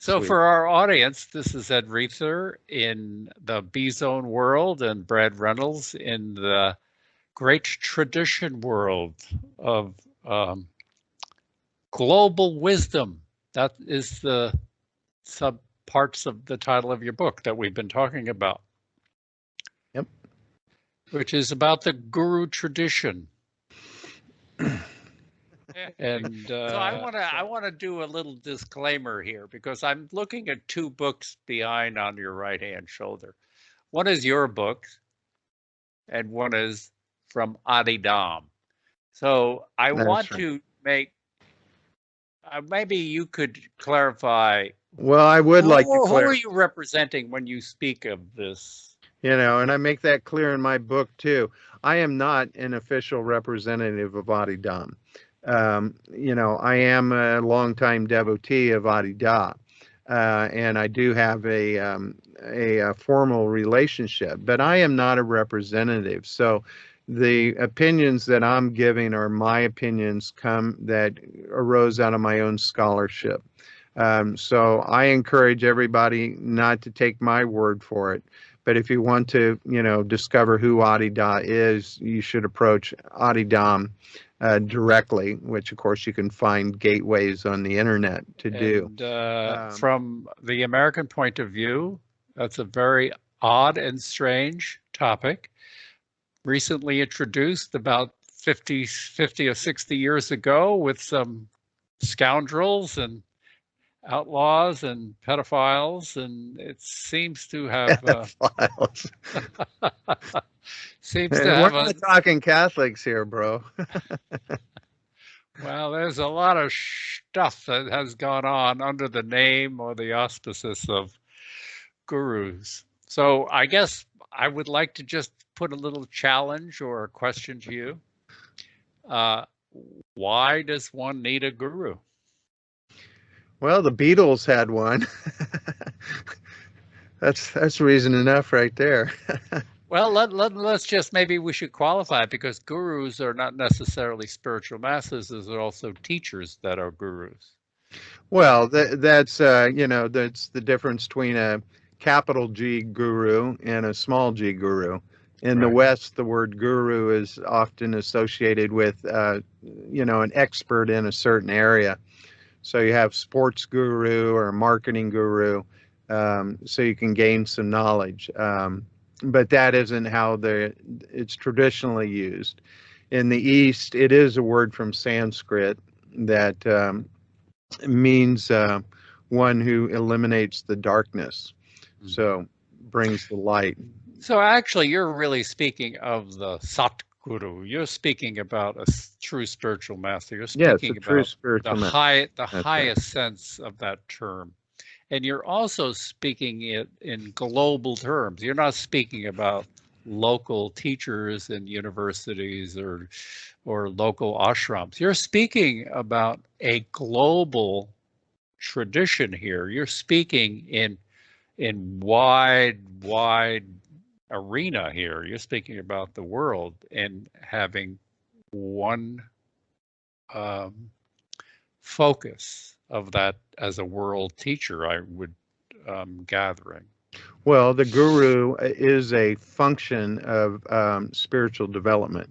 So for our audience, this is Ed Reether in the B-Zone world and Brad Reynolds in the great tradition world of um, global wisdom. That is the sub parts of the title of your book that we've been talking about, Yep. which is about the guru tradition. And so I want to do a little disclaimer here because I'm looking at two books behind on your right hand shoulder. One is your book, and one is from Adidam. So I want to make maybe you could clarify. Well, I would like to clarify. Who are you representing when you speak of this? You know, and I make that clear in my book too. I am not an official representative of Adidam. You know, I am a longtime devotee of Adida, and I do have a formal relationship, but I am not a representative. So the opinions that I'm giving are my opinions that arose out of my own scholarship. So I encourage everybody not to take my word for it. But if you want to, you know, discover who Adida is, you should approach Adidam directly, which of course you can find gateways on the internet to do. From the American point of view, that's a very odd and strange topic. Recently introduced about 50 or 60 years ago with some scoundrels and outlaws and pedophiles, and it seems to have seems to have. We're not talking Catholics here, bro. Well, there's a lot of stuff that has gone on under the name or the auspices of gurus. So I guess I would like to just put a little challenge or a question to you. Why does one need a guru? Well, the Beatles had one. That's reason enough right there. Well, let's just, maybe we should qualify it, because gurus are not necessarily spiritual masters. There's also teachers that are gurus. Well, that's you know, that's the difference between a capital G guru and a small g guru. In the West, the word guru is often associated with you know, an expert in a certain area. So you have sports guru or marketing guru, so you can gain some knowledge. But that isn't how it's traditionally used. In the East, it is a word from Sanskrit that means one who eliminates the darkness, so brings the light. So actually, you're really speaking of the Satguru. You're speaking about a true spiritual master. You're speaking about the highest sense of that term. And you're also speaking it in global terms. You're not speaking about local teachers in universities or local ashrams. You're speaking about a global tradition here. You're speaking in wide arena here. You're speaking about the world and having one focus of that as a world teacher, I would gathering. Well, the guru is a function of spiritual development.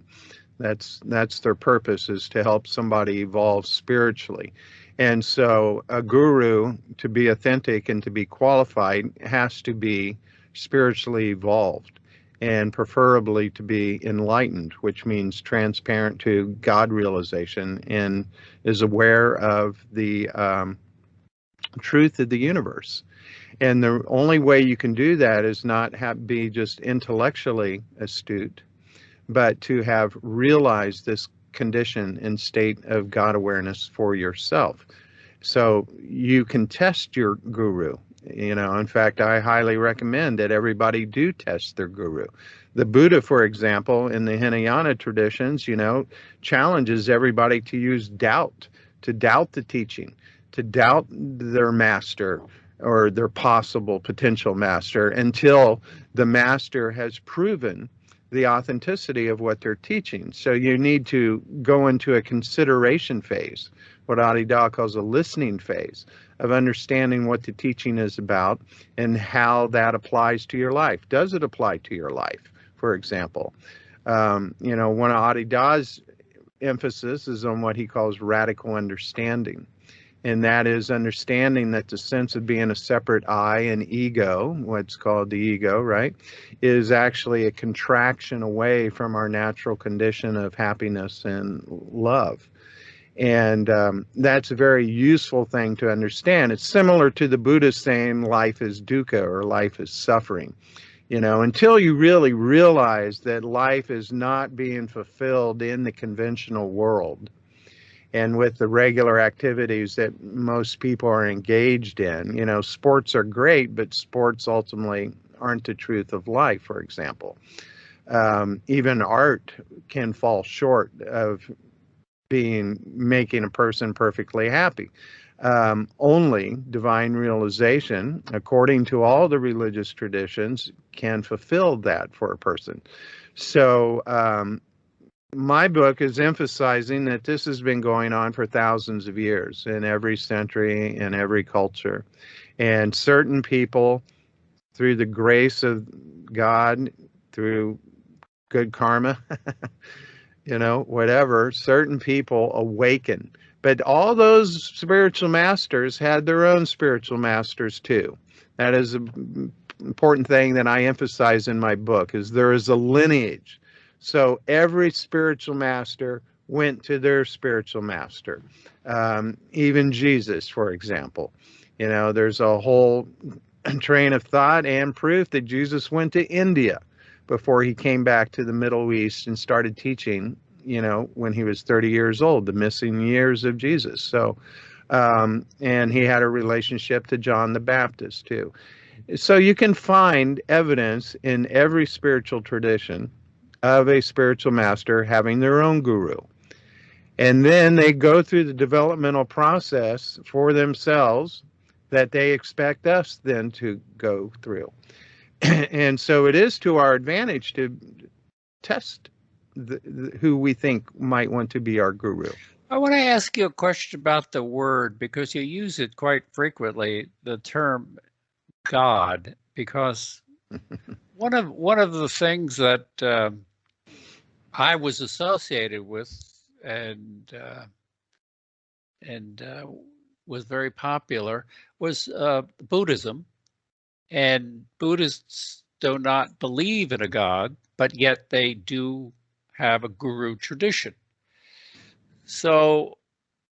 That's their purpose, is to help somebody evolve spiritually. And so a guru, to be authentic and to be qualified, has to be spiritually evolved, and preferably to be enlightened, which means transparent to God realization and is aware of the truth of the universe. And the only way you can do that is not be just intellectually astute, but to have realized this condition and state of God awareness for yourself. So you can test your guru. You know, in fact, I highly recommend that everybody do test their guru. The Buddha, for example, in the Hinayana traditions, you know, challenges everybody to use doubt, to doubt the teaching, to doubt their master or their possible potential master until the master has proven the authenticity of what they're teaching. So you need to go into a consideration phase. what Advaita calls a listening phase of understanding what the teaching is about and how that applies to your life. Does it apply to your life, for example? One of Advaita's emphasis is on what he calls radical understanding. And that is understanding that the sense of being a separate I and ego, what's called the ego, right, is actually a contraction away from our natural condition of happiness and love. And that's a very useful thing to understand. It's similar to the Buddhist saying life is dukkha, or life is suffering. Until you really realize that life is not being fulfilled in the conventional world, and with the regular activities that most people are engaged in. Sports are great, but sports ultimately aren't the truth of life, for example. Even art can fall short of making a person perfectly happy. Only divine realization, according to all the religious traditions, can fulfill that for a person. So, my book is emphasizing that this has been going on for thousands of years in every century, in every culture. And certain people, through the grace of God, through good karma, whatever, certain people awaken. But all those spiritual masters had their own spiritual masters too. That is an important thing that I emphasize in my book, is there is a lineage. So every spiritual master went to their spiritual master. Even Jesus, for example. There's a whole train of thought and proof that Jesus went to India before he came back to the Middle East and started teaching, when he was 30 years old, the missing years of Jesus. So, and he had a relationship to John the Baptist too. So you can find evidence in every spiritual tradition of a spiritual master having their own guru. And then they go through the developmental process for themselves that they expect us then to go through. And so it is to our advantage to test who we think might want to be our guru. I want to ask you a question about the word, because you use it quite frequently, the term God, because one of the things that I was associated with and was very popular was Buddhism. And Buddhists do not believe in a God, but yet they do have a guru tradition. So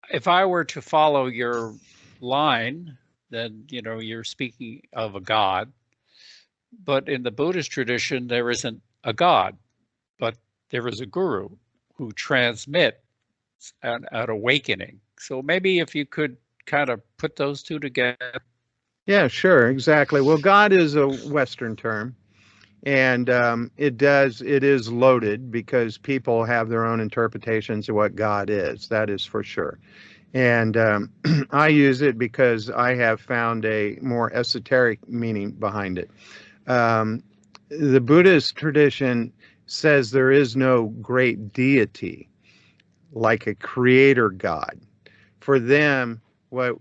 if I were to follow your line, then, you're speaking of a God. But in the Buddhist tradition, there isn't a God, but there is a guru who transmits an awakening. So maybe if you could kind of put those two together. Yeah, sure, exactly. Well, God is a Western term, and it is loaded because people have their own interpretations of what God is. That is for sure. And I use it because I have found a more esoteric meaning behind it. The Buddhist tradition says there is no great deity like a creator God. For them, what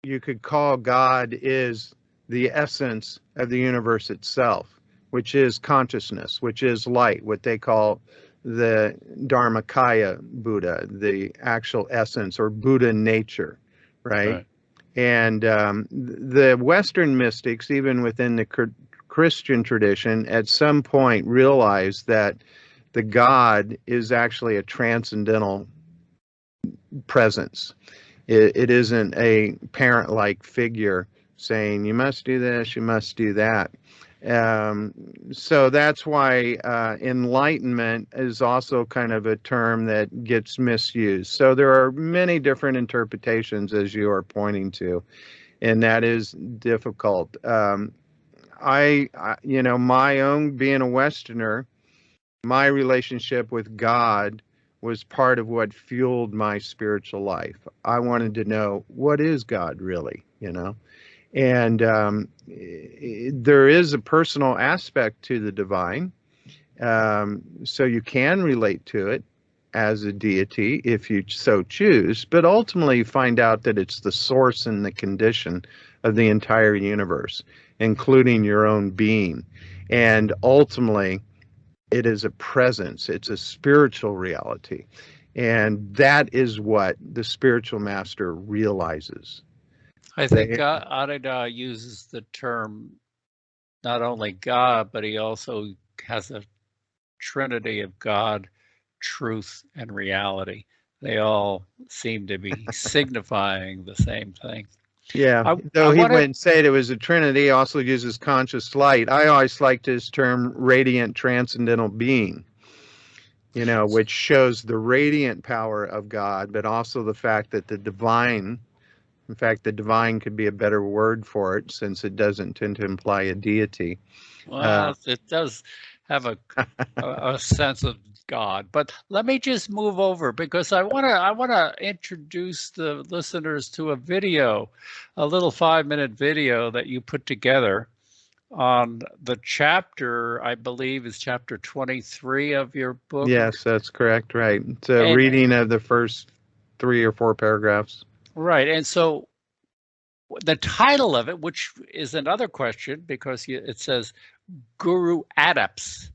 you could call God is the essence of the universe itself, which is consciousness, which is light, what they call the Dharmakaya Buddha, the actual essence or Buddha nature, right? And the Western mystics, even within the Christian tradition, at some point realized that the God is actually a transcendental presence. It isn't a parent-like figure saying, you must do this, you must do that. So that's why enlightenment is also kind of a term that gets misused. So there are many different interpretations, as you are pointing to, and that is difficult. My own, being a Westerner, my relationship with God was part of what fueled my spiritual life. I wanted to know, what is God really, And there is a personal aspect to the divine, so you can relate to it as a deity if you so choose, but ultimately find out that it's the source and the condition of the entire universe, including your own being. And ultimately, it is a presence, it's a spiritual reality. And that is what the spiritual master realizes. I think Advaitayana uses the term not only God, but he also has a trinity of God, truth, and reality. They all seem to be signifying the same thing. Yeah, though he wouldn't say it was a trinity, he also uses conscious light. I always liked his term radiant transcendental being, which shows the radiant power of God, but also the fact that the divine, in fact, the divine could be a better word for it since it doesn't tend to imply a deity. Well, it does have a sense of God, but let me just move over because I want to introduce the listeners to a video, a little 5-minute video that you put together on the chapter, I believe is chapter 23 of your book. Yes, that's correct. Right. It's a reading of the first 3 or 4 paragraphs. Right. And so the title of it, which is another question because it says Guru Adepts.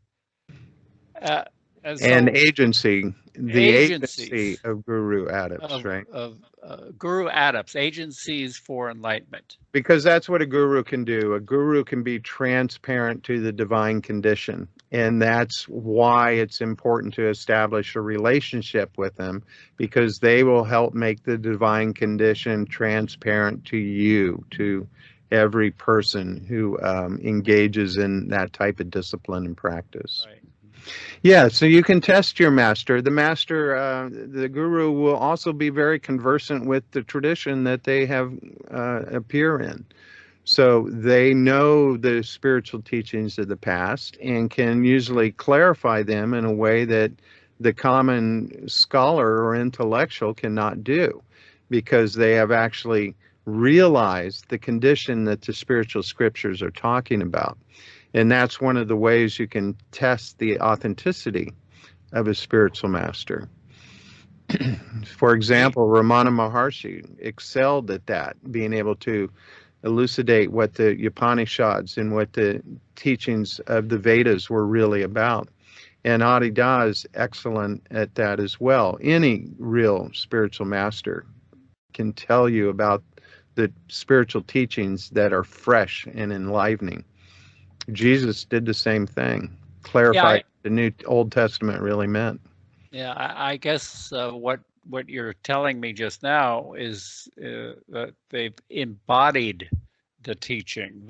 And agency, the agency of Guru Adepts, right? Of Guru Adepts, agencies for enlightenment. Because that's what a guru can do. A guru can be transparent to the divine condition. And that's why it's important to establish a relationship with them, because they will help make the divine condition transparent to you, to every person who engages in that type of discipline and practice. Right. Yeah, so you can test your master. The master, the guru will also be very conversant with the tradition that they have appear in. So they know the spiritual teachings of the past and can usually clarify them in a way that the common scholar or intellectual cannot do, because they have actually realized the condition that the spiritual scriptures are talking about. And that's one of the ways you can test the authenticity of a spiritual master. For example, Ramana Maharshi excelled at that, being able to elucidate what the Upanishads and what the teachings of the Vedas were really about. And Advaita is excellent at that as well. Any real spiritual master can tell you about the spiritual teachings that are fresh and enlivening. Jesus did the same thing, clarified the Old Testament really meant. Yeah, I guess what you're telling me just now is that they've embodied the teaching.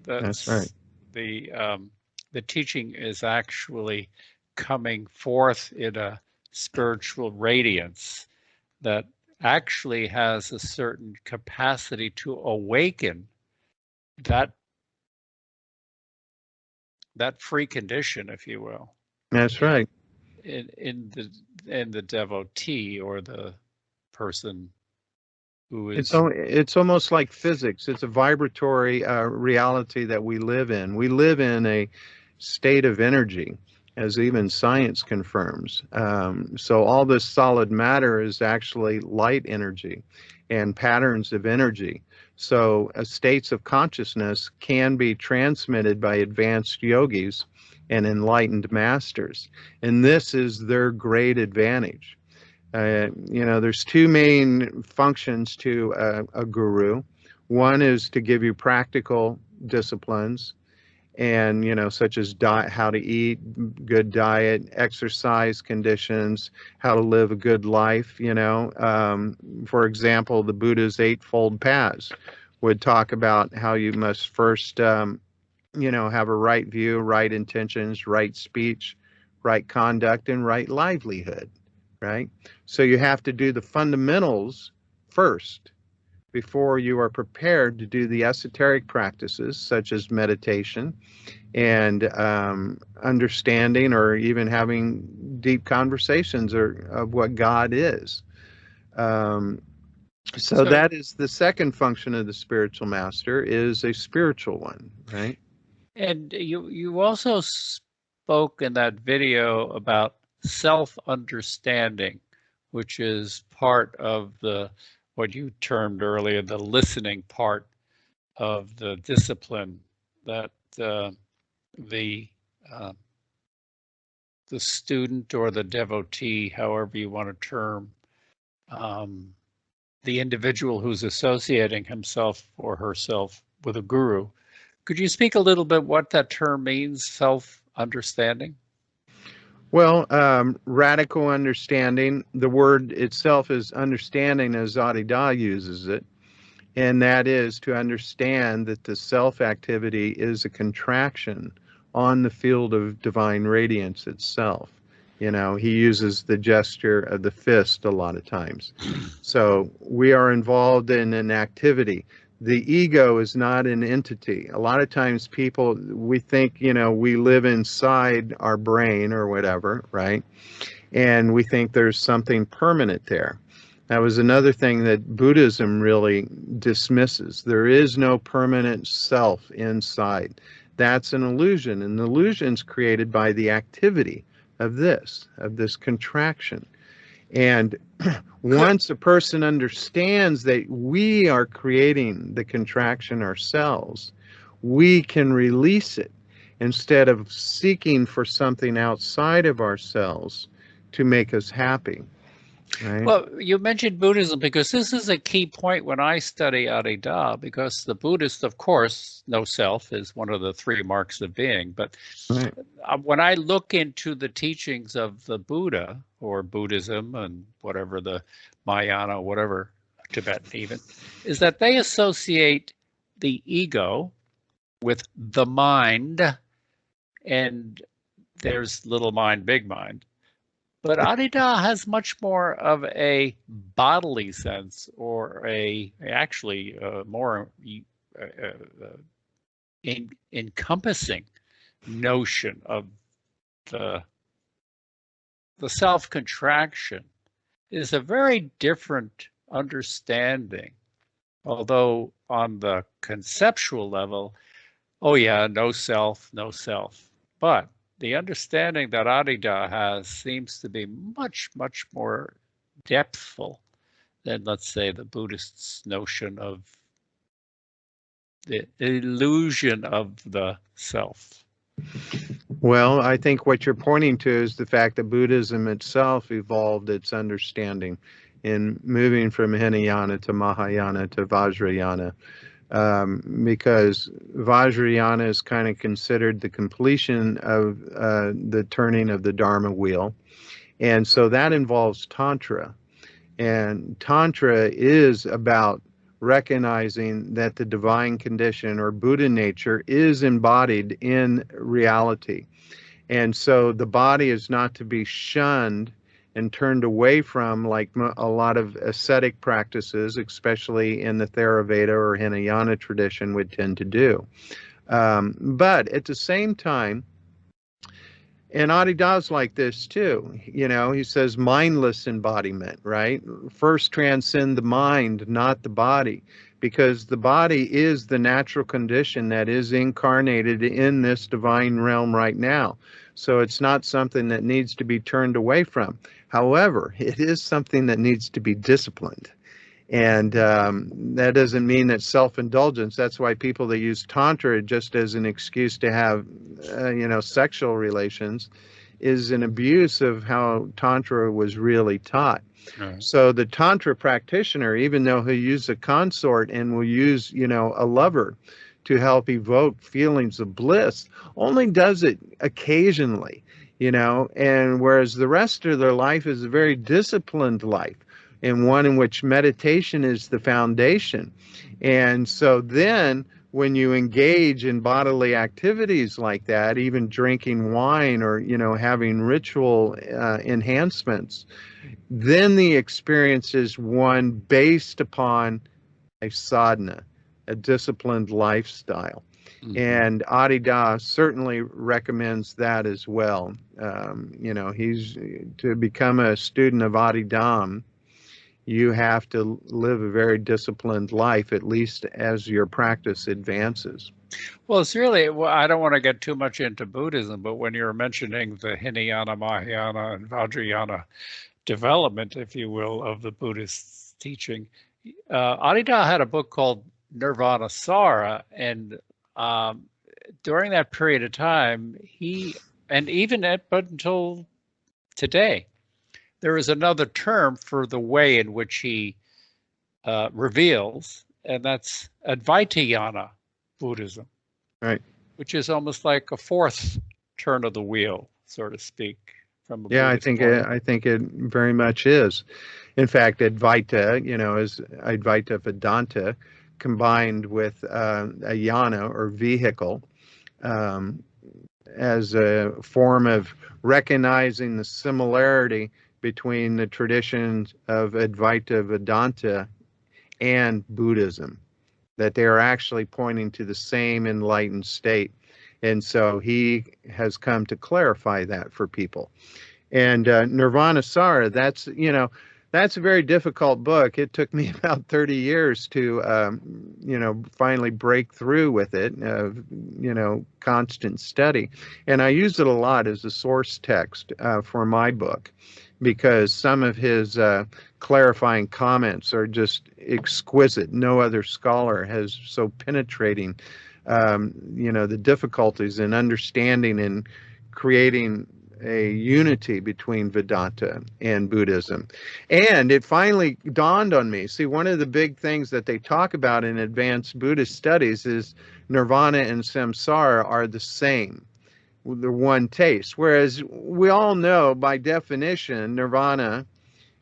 That's right. The teaching is actually coming forth in a spiritual radiance that actually has a certain capacity to awaken that free condition, if you will. That's right. In the devotee or the person who is. It's almost like physics. It's a vibratory reality that we live in. We live in a state of energy, as even science confirms. So all this solid matter is actually light energy and patterns of energy. So states of consciousness can be transmitted by advanced yogis and enlightened masters. And this is their great advantage. There's 2 main functions to a guru. One is to give you practical disciplines, and such as how to eat, good diet, exercise conditions, how to live a good life. For example, the Buddha's 8-fold paths would talk about how you must first have a right view, right intentions, right speech, right conduct, and right livelihood, right? So you have to do the fundamentals first before you are prepared to do the esoteric practices such as meditation and understanding or even having deep conversations of what God is. So that is the second function of the spiritual master, is a spiritual one, right? And you also spoke in that video about self-understanding, which is part of what you termed earlier, the listening part of the discipline that the uh, the student or the devotee, however you want to term, um, the individual who's associating himself or herself with a guru. Could you speak a little bit what that term means, self-understanding? Well, radical understanding, the word itself is understanding as Advaita uses it, and that is to understand that the self activity is a contraction on the field of divine radiance itself. You know, he uses the gesture of the fist a lot of times. So we are involved in an activity. The ego is not an entity. A lot of times people, we think, you know, we live inside our brain or whatever, right? And we think there's something permanent there. That was another thing that Buddhism really dismisses. There is no permanent self inside. That's an illusion. And the illusion's created by the activity of this contraction. And once a person understands that we are creating the contraction ourselves, we can release it instead of seeking for something outside of ourselves to make us happy. Right? Well, you mentioned Buddhism because this is a key point when I study Advaita, because the Buddhist, of course, no self is one of the three marks of being. But right. When I look into the teachings of the Buddha or Buddhism and whatever the Mahayana, whatever, Tibetan even, is that they associate the ego with the mind, and there's little mind, big mind. But Advaita has much more of a bodily sense, or actually more encompassing notion of the self-contraction. Is a very different understanding, although on the conceptual level, oh yeah, no self, no self. But the understanding that Advaita has seems to be much, much more depthful than, let's say, the Buddhists' notion of the illusion of the self. Well, I think what you're pointing to is the fact that Buddhism itself evolved its understanding in moving from Hinayana to Mahayana to Vajrayana. Because Vajrayana is kind of considered the completion of the turning of the Dharma wheel. And so that involves Tantra. And Tantra is about recognizing that the divine condition or Buddha nature is embodied in reality. And so the body is not to be shunned and turned away from, like a lot of ascetic practices, especially in the Theravada or Hinayana tradition, would tend to do. But at the same time, and Advaita's like this too, you know, he says mindless embodiment, right? First transcend the mind, not the body, because the body is the natural condition that is incarnated in this divine realm right now. So it's not something that needs to be turned away from. However, it is something that needs to be disciplined. And that doesn't mean that self-indulgence. That's why people that use Tantra just as an excuse to have, sexual relations is an abuse of how Tantra was really taught. Right. So the Tantra practitioner, even though he'll use a consort and will use, a lover to help evoke feelings of bliss, only does it occasionally, and whereas the rest of their life is a very disciplined life, and one in which meditation is the foundation. And so then when you engage in bodily activities like that, even drinking wine or, having ritual enhancements, then the experience is one based upon a sadhana, a disciplined lifestyle. Mm-hmm. And Advaita certainly recommends that as well. He's to become a student of Adidam You have to live a very disciplined life, at least as your practice advances. Well, it's really, well, I don't want to get too much into Buddhism, but when you're mentioning the Hinayana, Mahayana, and Vajrayana development, if you will, of the Buddhist teaching, Adida had a book called Nirvana Sara, and during that period of time, and even but until today, there is another term for the way in which he reveals, and that's Advaitayana Buddhism, right? Which is almost like a fourth turn of the wheel, so to speak, from a Buddhist point. I think it very much is. In fact, Advaita, is Advaita Vedanta combined with a yana or vehicle as a form of recognizing the similarity between the traditions of Advaita Vedanta and Buddhism, that they are actually pointing to the same enlightened state. And so he has come to clarify that for people. And Nirvana Sara, that's a very difficult book. It took me about 30 years to, finally break through with it, constant study. And I use it a lot as a source text for my book, because some of his clarifying comments are just exquisite. No other scholar has so penetrating, the difficulties in understanding and creating a unity between Vedanta and Buddhism. And it finally dawned on me. See, one of the big things that they talk about in advanced Buddhist studies is nirvana and samsara are the same, the one taste. Whereas we all know by definition, nirvana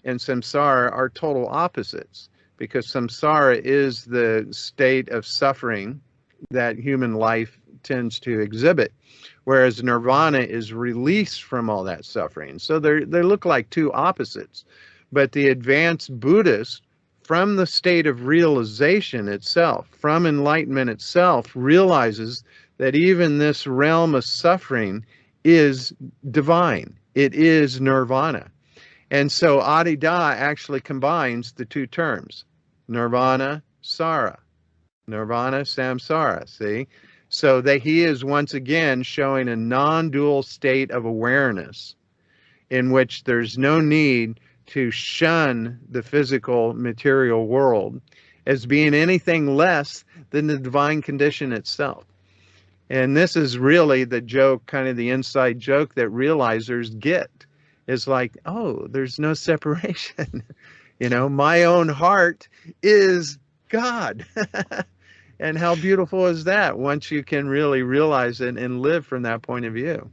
and samsara are total opposites, because samsara is the state of suffering that human life tends to exhibit, whereas nirvana is release from all that suffering. So they look like two opposites. But the advanced Buddhist, from the state of realization itself, from enlightenment itself, realizes that even this realm of suffering is divine. It is nirvana. And so Adida actually combines the two terms, nirvana, sara, nirvana, samsara, see? So that he is once again showing a non-dual state of awareness in which there's no need to shun the physical material world as being anything less than the divine condition itself. And this is really the joke, kind of the inside joke that realizers get. Is like, oh, there's no separation. My own heart is God. And how beautiful is that once you can really realize it and live from that point of view?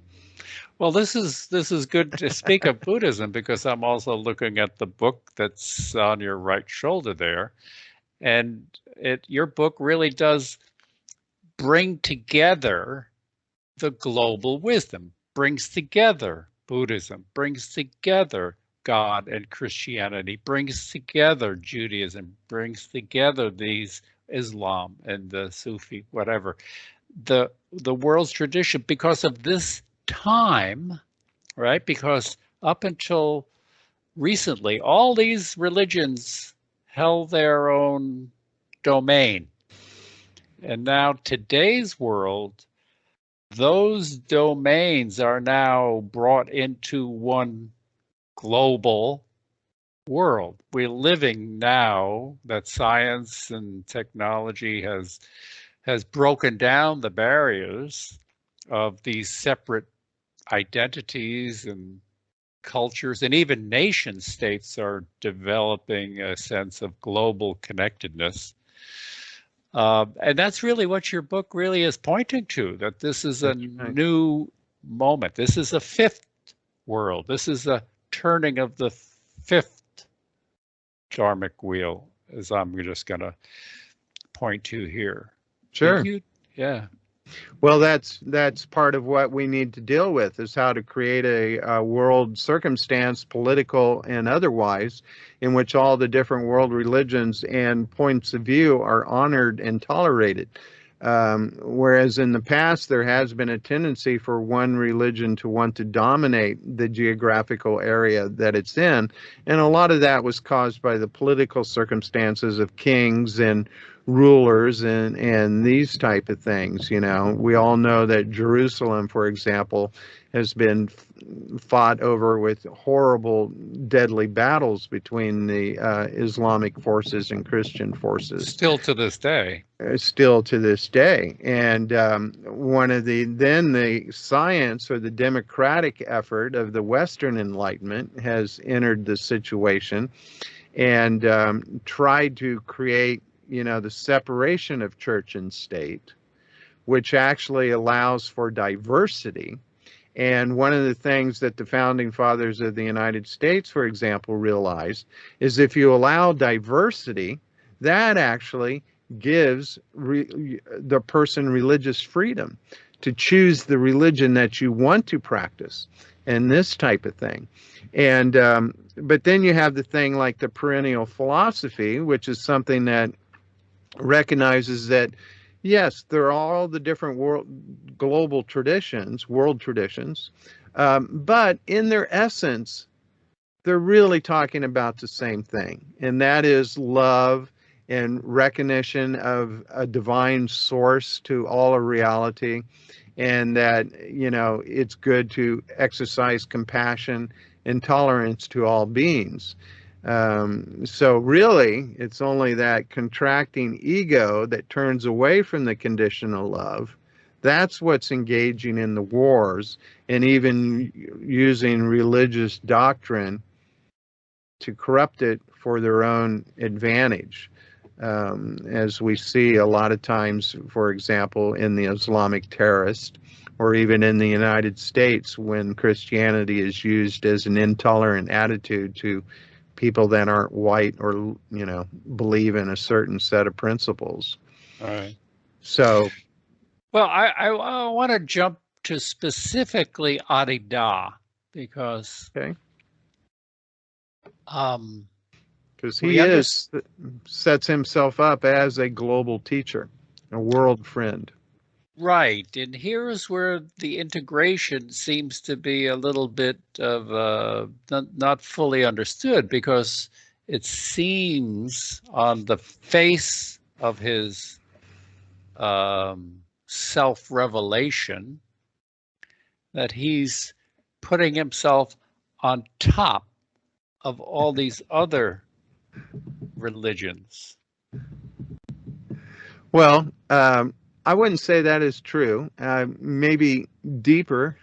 Well, this is good to speak of Buddhism, because I'm also looking at the book that's on your right shoulder there. And your book really does bring together the global wisdom, brings together Buddhism, brings together God and Christianity, brings together Judaism, brings together these Islam and the Sufi, whatever, the world's tradition, because of this time, right? Because up until recently, all these religions held their own domain. And now today's world, those domains are now brought into one global world. We're living now that science and technology has broken down the barriers of these separate identities and cultures, and even nation states are developing a sense of global connectedness. And that's really what your book really is pointing to, that this is a new moment. This is a fifth world. This is a turning of the fifth dharmic wheel, as I'm just going to point to here. Sure. Yeah. Well, that's part of what we need to deal with, is how to create a world circumstance, political and otherwise, in which all the different world religions and points of view are honored and tolerated. Whereas in the past, there has been a tendency for one religion to want to dominate the geographical area that it's in. And a lot of that was caused by the political circumstances of kings and rulers and these type of things. You know, we all know that Jerusalem, for example, has been fought over with horrible, deadly battles between the Islamic forces and Christian forces. Still to this day. Still to this day. And one of the science or the democratic effort of the Western Enlightenment has entered the situation and tried to create, you know, the separation of church and state, which actually allows for diversity. And one of the things that the founding fathers of the United States, for example, realized is if you allow diversity, that actually gives the person religious freedom to choose the religion that you want to practice and this type of thing. And but then you have the thing like the perennial philosophy, which is something that recognizes that yes, there are all the different world traditions, but in their essence, they're really talking about the same thing, and that is love and recognition of a divine source to all of reality, and that, you know, it's good to exercise compassion and tolerance to all beings. So really, it's only that contracting ego that turns away from the conditional love. That's what's engaging in the wars and even using religious doctrine to corrupt it for their own advantage. As we see a lot of times, for example, in the Islamic terrorist, or even in the United States, when Christianity is used as an intolerant attitude to people that aren't white or, you know, believe in a certain set of principles. All right. So, well, I want to jump to specifically Adida because okay, because he sets himself up as a global teacher, a world friend. Right, and here's where the integration seems to be a little bit of not fully understood, because it seems on the face of his self-revelation that he's putting himself on top of all these other religions. Well, I wouldn't say that is true. Maybe deeper.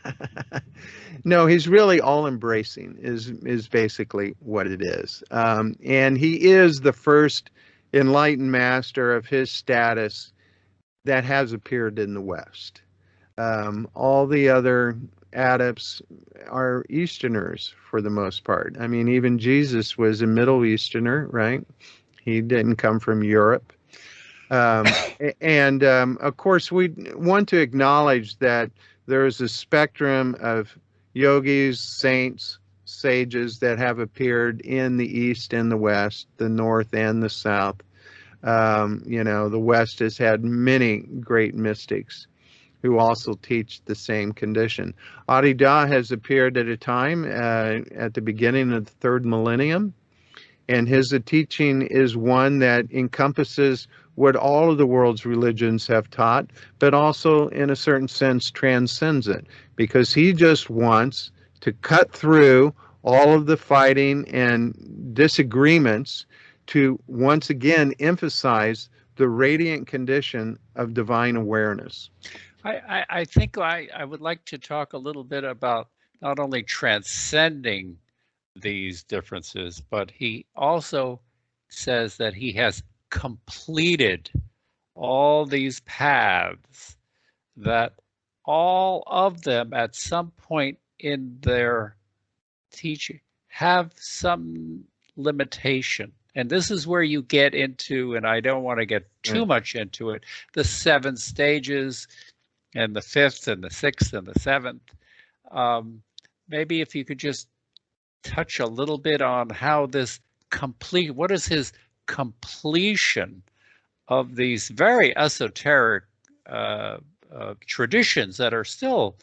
No, he's really all-embracing is basically what it is. And he is the first enlightened master of his status that has appeared in the West. All the other adepts are Easterners for the most part. I mean, even Jesus was a Middle Easterner, right? He didn't come from Europe. And of course, we want to acknowledge that there is a spectrum of yogis, saints, sages that have appeared in the East and the West, the North and the South. You know, the West has had many great mystics who also teach the same condition. Adida has appeared at a time at the beginning of the third millennium, and his teaching is one that encompasses what all of the world's religions have taught, but also in a certain sense transcends it, because he just wants to cut through all of the fighting and disagreements to once again emphasize the radiant condition of divine awareness. I think I would like to talk a little bit about not only transcending these differences, but he also says that he has completed all these paths, that all of them at some point in their teaching have some limitation. And this is where you get into, and I don't want to get too much into it, the 7 stages and the 5th and the 6th and the 7th. Maybe if you could just touch a little bit on how this what is his completion of these very esoteric traditions that are still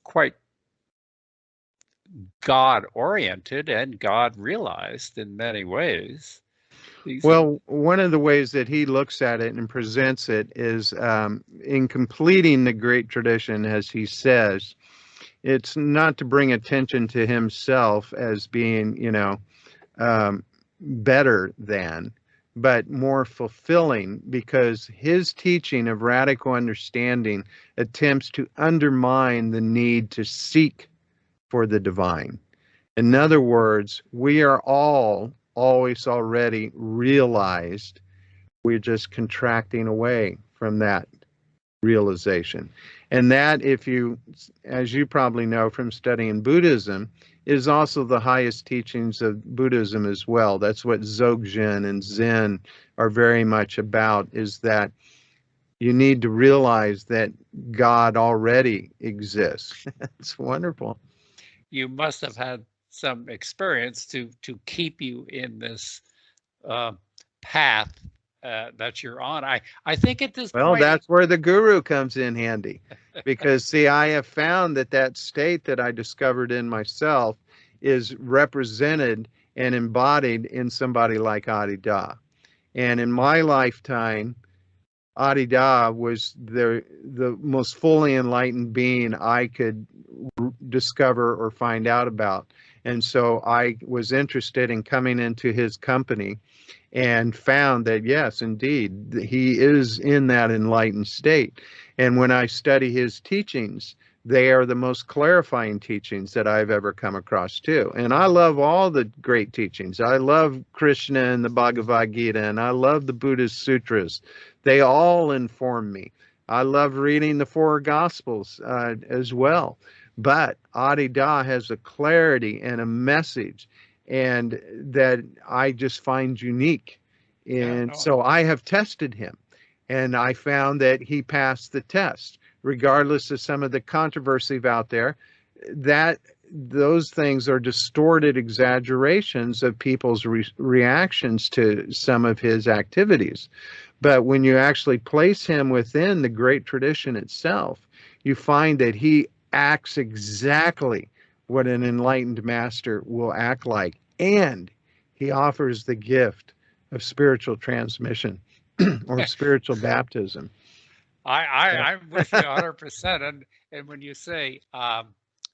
quite God-oriented and God-realized in many ways. Well, one of the ways that he looks at it and presents it is in completing the great tradition, as he says, it's not to bring attention to himself as being, better than, but more fulfilling, because his teaching of radical understanding attempts to undermine the need to seek for the divine. In other words, we are all always already realized. We're just contracting away from that realization. And that, as you probably know from studying Buddhism, is also the highest teachings of Buddhism as well. That's what Dzogchen and Zen are very much about, is that you need to realize that God already exists. It's wonderful. You must have had some experience to keep you in this path that you're on. I think at this point, that's where the guru comes in handy, because see, I have found that state that I discovered in myself is represented and embodied in somebody like Adida. And in my lifetime, Adida was the most fully enlightened being I could discover or find out about. And so I was interested in coming into his company and found that, yes, indeed, he is in that enlightened state. And when I study his teachings, they are the most clarifying teachings that I've ever come across too. And I love all the great teachings. I love Krishna and the Bhagavad Gita, and I love the Buddhist sutras. They all inform me. I love reading the four Gospels as well. But Adida has a clarity and a message, and that I just find unique. And so I have tested him, and I found that he passed the test, regardless of some of the controversy out there, that those things are distorted exaggerations of people's reactions to some of his activities. But when you actually place him within the great tradition itself, you find that he acts exactly what an enlightened master will act like. And he offers the gift of spiritual transmission or spiritual baptism. I'm with you 100%. And when you say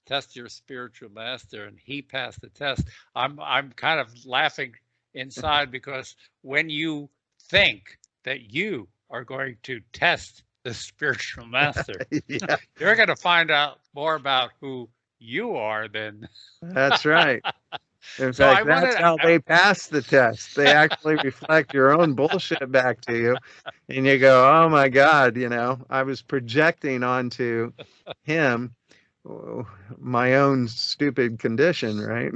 test your spiritual master and he passed the test, I'm kind of laughing inside, because when you think that you are going to test the spiritual master, you're going to find out more about who you are than. That's right. In fact, that's how they pass the test. They actually reflect your own bullshit back to you. And you go, oh my God, I was projecting onto him my own stupid condition, right?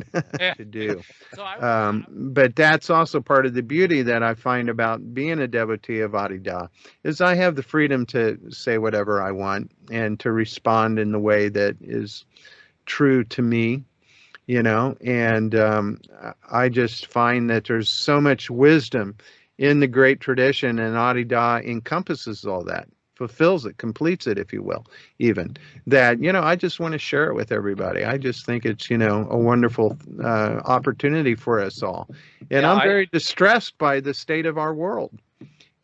To do. But that's also part of the beauty that I find about being a devotee of Adida, is I have the freedom to say whatever I want and to respond in the way that is true to me. And I just find that there's so much wisdom in the great tradition, and Adida encompasses all that, fulfills it, completes it, if you will, even that, I just want to share it with everybody. I just think it's, a wonderful opportunity for us all. And I'm very distressed by the state of our world.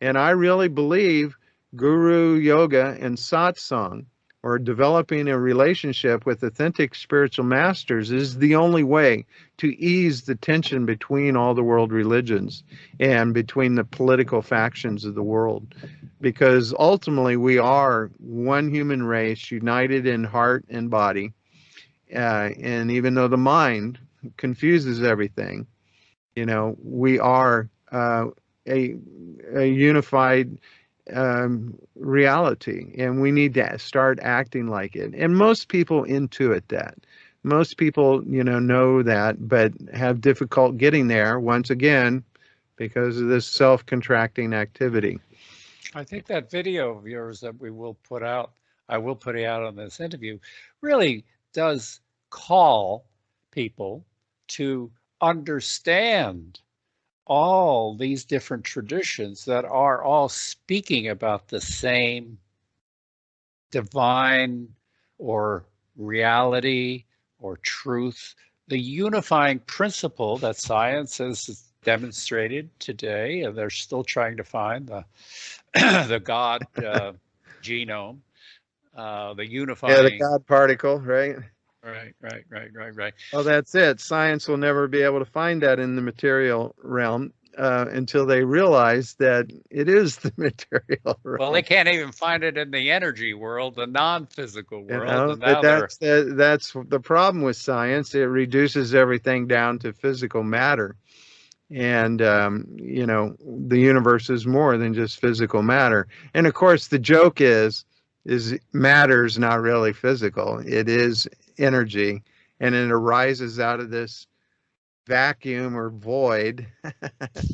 And I really believe guru yoga and satsang, or developing a relationship with authentic spiritual masters, is the only way to ease the tension between all the world religions and between the political factions of the world. Because ultimately we are one human race, united in heart and body. And even though the mind confuses everything, we are a unified reality, and we need to start acting like it. And most people intuit that. Most people, know that, but have difficult getting there, once again, because of this self-contracting activity. I think that video of yours that I will put out on this interview, really does call people to understand all these different traditions that are all speaking about the same divine or reality or truth, the unifying principle that science has demonstrated today, and they're still trying to find the the God genome, the Yeah, the unifying. God particle, right? Right. Well, that's it. Science will never be able to find that in the material realm until they realize that it is the material Well, they realm. can't even find it in the energy world, the non-physical You world, know, and but now they're. that's the problem with science. It reduces everything down to physical matter. And you know, the universe is more than just physical matter. And of course the joke is matter's not really physical. It is energy, and it arises out of this vacuum or void.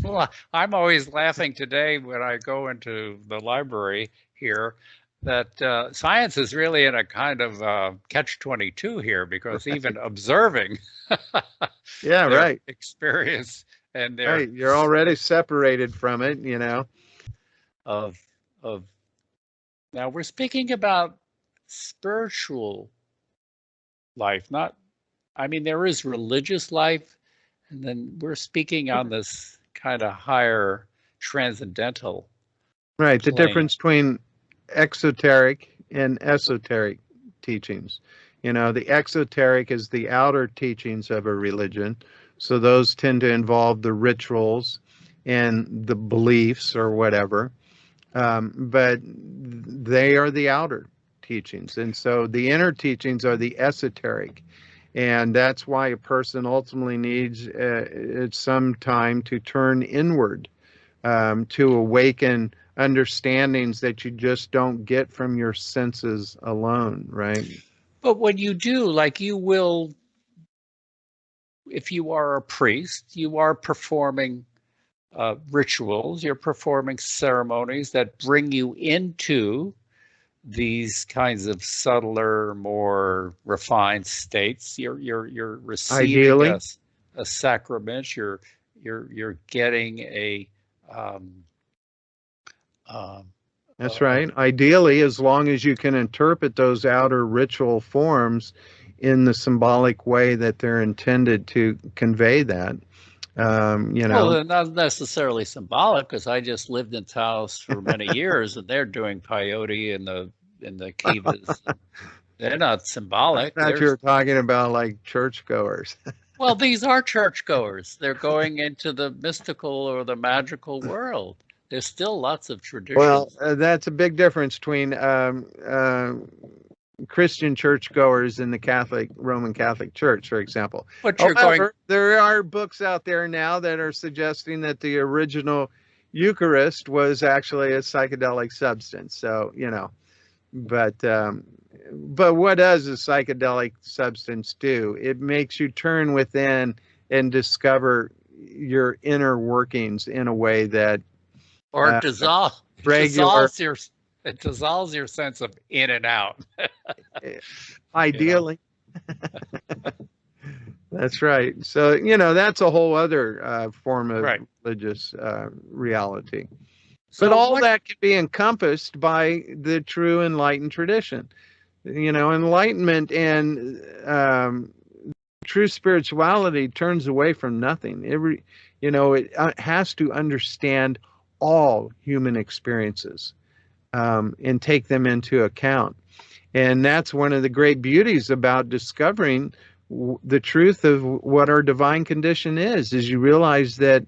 Well, I'm always laughing today when I go into the library here that science is really in a kind of catch-22 here, because even observing Yeah, their right. experience and their Right. You're already separated from it, you know. of of now we're speaking about spiritual life, not, I mean, there is religious life, and then we're speaking on this kind of higher transcendental Right. The plane. difference between exoteric and esoteric teachings. You know, the exoteric is the outer teachings of a religion. So those tend to involve the rituals and the beliefs or whatever. But they are the outer teachings. And so the inner teachings are the esoteric. And that's why a person ultimately needs some time to turn inward, to awaken understandings that you just don't get from your senses alone, right? But when you do, like you will, if you are a priest, you are performing rituals, you're performing ceremonies that bring you into these kinds of subtler, more refined states. You're receiving Ideally, a sacrament. You're getting a um, um, that's right. Ideally, as long as you can interpret those outer ritual forms in the symbolic way that they're intended to convey that, you well, know. they're not necessarily symbolic, because I just lived in Taos for many years, and they're doing peyote in the kivas. They're not I symbolic. thought you were talking about like churchgoers. Well, these are churchgoers. They're going into the mystical or the magical world. There's still lots of Well, traditions. that's a big difference between Christian churchgoers in the Roman Catholic Church, for example. But you're going, However, there are books out there now that are suggesting that the original Eucharist was actually a psychedelic substance. So, you know, but what does a psychedelic substance do? It makes you turn within and discover your inner workings in a way that or uh, it regular, dissolves your sense of in and out, you know. ideally. That's right. So, you know, that's a whole other form of Right. religious reality. But So all what, that can be encompassed by the true enlightened tradition. You know, enlightenment and true spirituality turns away from nothing. You know, it has to understand all human experiences and take them into account. And that's one of the great beauties about discovering the truth of what our divine condition is you realize that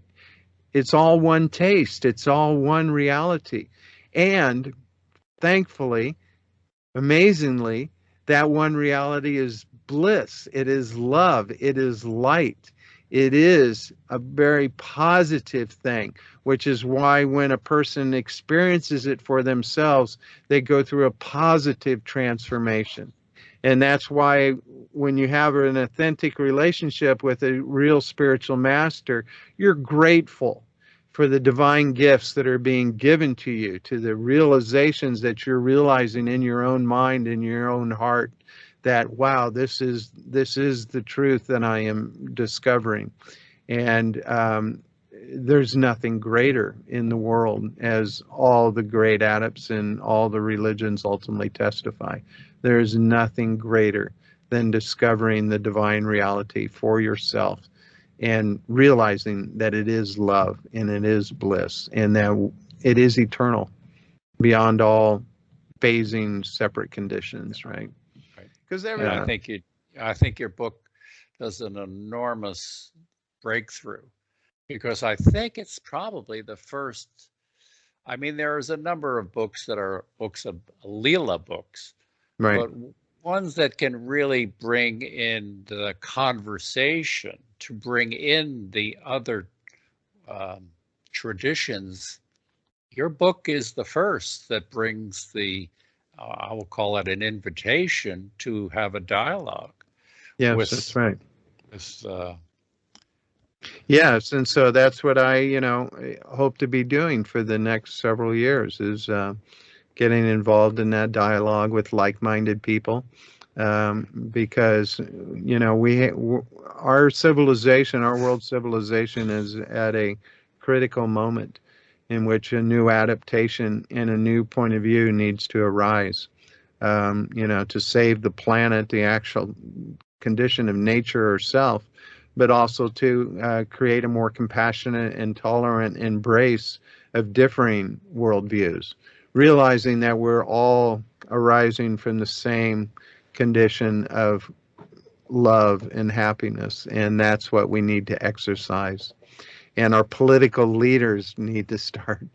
it's all one taste, it's all one reality. And thankfully, amazingly, that one reality is bliss, it is love, it is light. It is a very positive thing, which is why when a person experiences it for themselves, they go through a positive transformation. And that's why when you have an authentic relationship with a real spiritual master, you're grateful for the divine gifts that are being given to you, to the realizations that you're realizing in your own mind, in your own heart, that wow, this is the truth that I am discovering. And there's nothing greater in the world, as all the great adepts and all the religions ultimately testify. There is nothing greater than discovering the divine reality for yourself and realizing that it is love and it is bliss and that it is eternal beyond all phasing separate conditions, right? Because I think your book does an enormous breakthrough, because I think it's probably the first. I mean, there's a number of books that are books of Leela books, right, but ones that can really bring in the conversation, to bring in the other traditions. Your book is the first that brings the, I will call it an invitation to have a dialogue. Yes, that's right. With, yes, and so that's what I hope to be doing for the next several years, is getting involved in that dialogue with like-minded people, because our civilization, our world civilization, is at a critical moment in which a new adaptation and a new point of view needs to arise, to save the planet, the actual condition of nature herself, but also to create a more compassionate and tolerant embrace of differing worldviews, realizing that we're all arising from the same condition of love and happiness, and that's what we need to exercise. And our political leaders need to start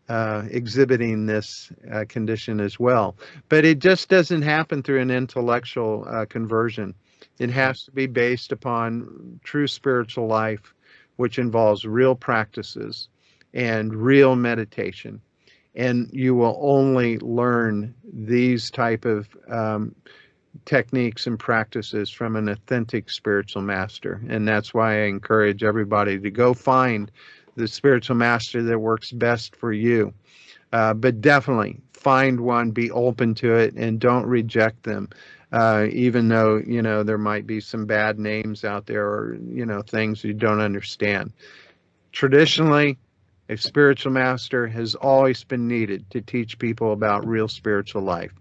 exhibiting this condition as well. But it just doesn't happen through an intellectual conversion. It has to be based upon true spiritual life, which involves real practices and real meditation. And you will only learn these type of techniques and practices from an authentic spiritual master. And that's why I encourage everybody to go find the spiritual master that works best for you. But definitely find one, be open to it, and don't reject them. Even though, there might be some bad names out there, or, things you don't understand. Traditionally, a spiritual master has always been needed to teach people about real spiritual life.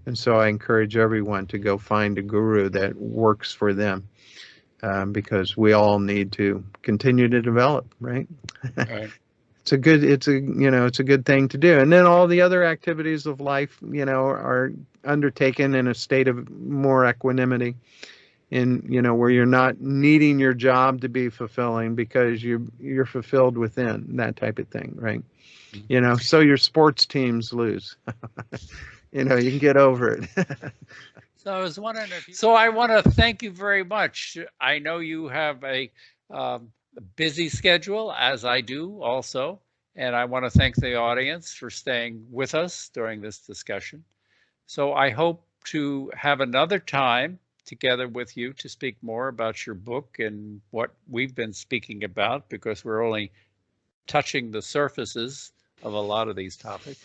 And so I encourage everyone to go find a guru that works for them, because we all need to continue to develop, right? Right. It's a good thing to do. And then all the other activities of life, are undertaken in a state of more equanimity, in, where you're not needing your job to be fulfilling because you're fulfilled within, that type of thing, right? Mm-hmm. So your sports teams lose. You can get over it. So I was wondering so I want to thank you very much. I know you have a busy schedule, as I do also, and I want to thank the audience for staying with us during this discussion. So I hope to have another time together with you to speak more about your book and what we've been speaking about, because we're only touching the surfaces of a lot of these topics.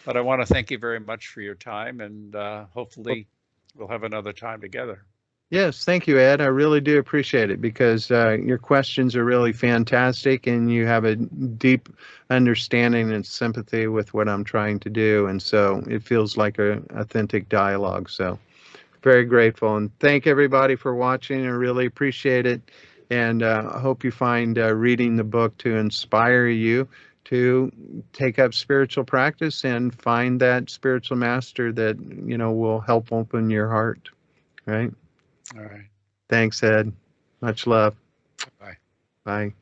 But I want to thank you very much for your time, and hopefully we'll have another time together. Yes, thank you, Ed. I really do appreciate it, because your questions are really fantastic, and you have a deep understanding and sympathy with what I'm trying to do. And so it feels like an authentic dialogue. So very grateful, and thank everybody for watching. I really appreciate it. And I hope you find reading the book to inspire you to take up spiritual practice and find that spiritual master that, will help open your heart. Right? All right. Thanks, Ed. Much love. Bye. Bye.